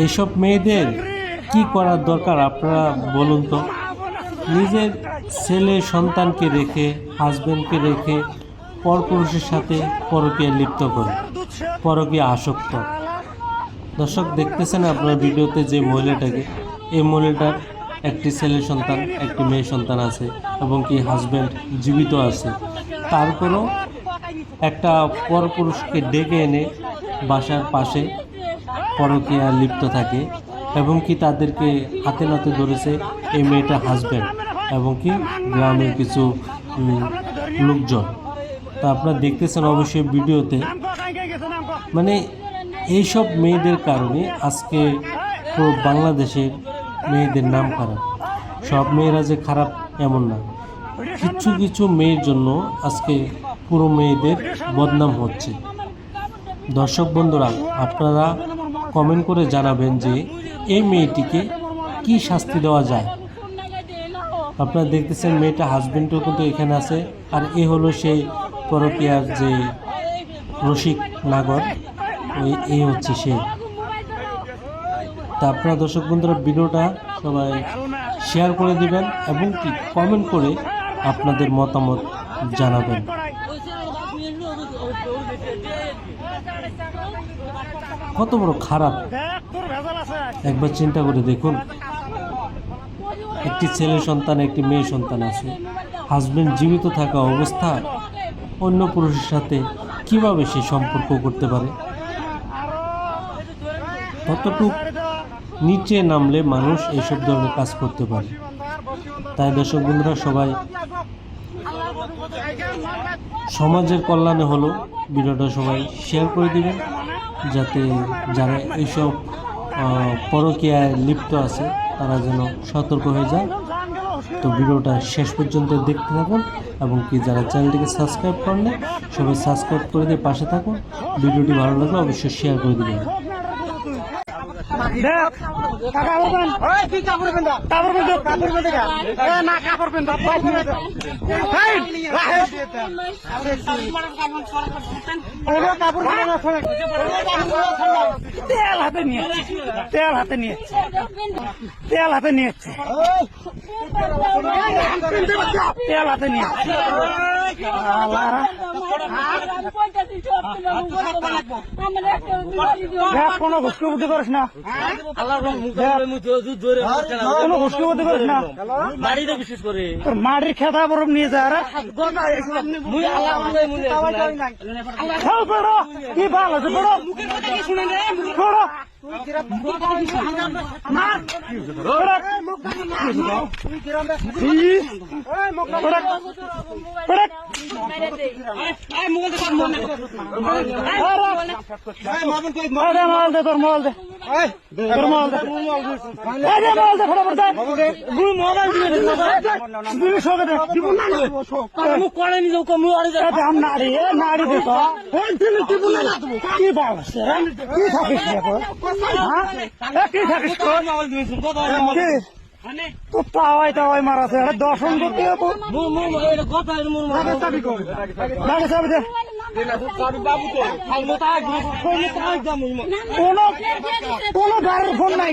এইসব মেয়েদের কি করার দরকার আপনারা বলুন তো। নিজের ছেলে সন্তানকে রেখে, হাজবেন্ডকে রেখে পরপুরুষের সাথে পরকীয়ায় লিপ্ত করে, পরকীয়া আসক্ত। দর্শক দেখতেছেন আপনার ভিডিওতে যে মহিলাটাকে, এই মহিলাটার একটি ছেলে সন্তান, একটি মেয়ে সন্তান আছে এবং কি হাজব্যান্ড জীবিত আছে। তারপরও একটা পরপুরুষকে ডেকে এনে বাসার পাশে পরকীয়া লিপ্ত থাকে এবং কি তাদেরকে হাতে নাতে ধরেছে এই মেয়েটা হাজব্যান্ড এবং কি গ্রামের কিছু লোকজন। তা আপনারা দেখতেছেন অবশ্যই ভিডিওতে। মানে এইসব মেয়েদের কারণে আজকে পুরো বাংলাদেশের মেয়েদের নাম খারাপ। সব মেয়েরা যে খারাপ এমন না, কিছু কিছু মেয়ের জন্য আজকে পুরো মেয়েদের বদনাম হচ্ছে। দর্শক বন্ধুরা, আপনারা কমেন্ট করে জানাবেন যে এই মেয়েটিকে কি শাস্তি দেওয়া যায়। আপনারা দেখতেছেন মেয়েটা হাজবেন্ডও কিন্তু এখানে আছে, আর এ হলো সেই পরকীয়ার যে রসিক নাগর, এই হচ্ছে সে। তা আপনারা দর্শক বন্ধুরা ভিডিওটা সবাই শেয়ার করে দিবেন এবং কি কমেন্ট করে আপনাদের মতামত জানাবেন। কত বড় খারাপ একবার চিন্তা করে দেখুন। একটি ছেলে সন্তান, একটি মেয়ে সন্তান আছে, হাজবেন্ড জীবিত থাকা অবস্থায় অন্য পুরুষের সাথে কিভাবে সে সম্পর্ক করতে পারে? কতটুকু নিচে নামলে মানুষ এইসব ধরনের কাজ করতে পারে। তাই দর্শক বন্ধুরা, সবাই সমাজের কল্যাণে হলো ভিডিওটা সবাই শেয়ার করে দিবেন, যাতে যারা এইসব পরকীয়ায় লিপ্ত আছে তারা যেন সতর্ক হয়ে যায়। তো ভিডিওটা শেষ পর্যন্ত দেখতে থাকুন এবং কি যারা চ্যানেলটিকে সাবস্ক্রাইব করেন সবাই সাবস্ক্রাইব করে দিয়ে পাশে থাকুন। ভিডিওটি ভালো লাগলে অবশ্যই শেয়ার করে দিবেন। তেল হাতে নিয়ে তেল হাতে নিয়ে তেল হাতে নিয়ে তেল হাতে নিয়ে কোনো ঘুষকে বুদ্ধি করিস না, কোনো ঘুষকে বুদ্ধি করিস না। তোর মাটির খেতা বরফ নিয়ে যা কি ভালো আছে বড় বড় নারী দেখ কি ভালো আছে কি থাকিস কি থাকিস তো তাওয়াই তাওয়াই মারাছে দর্শন করতে কোনো গাড়ির ফোন নাই।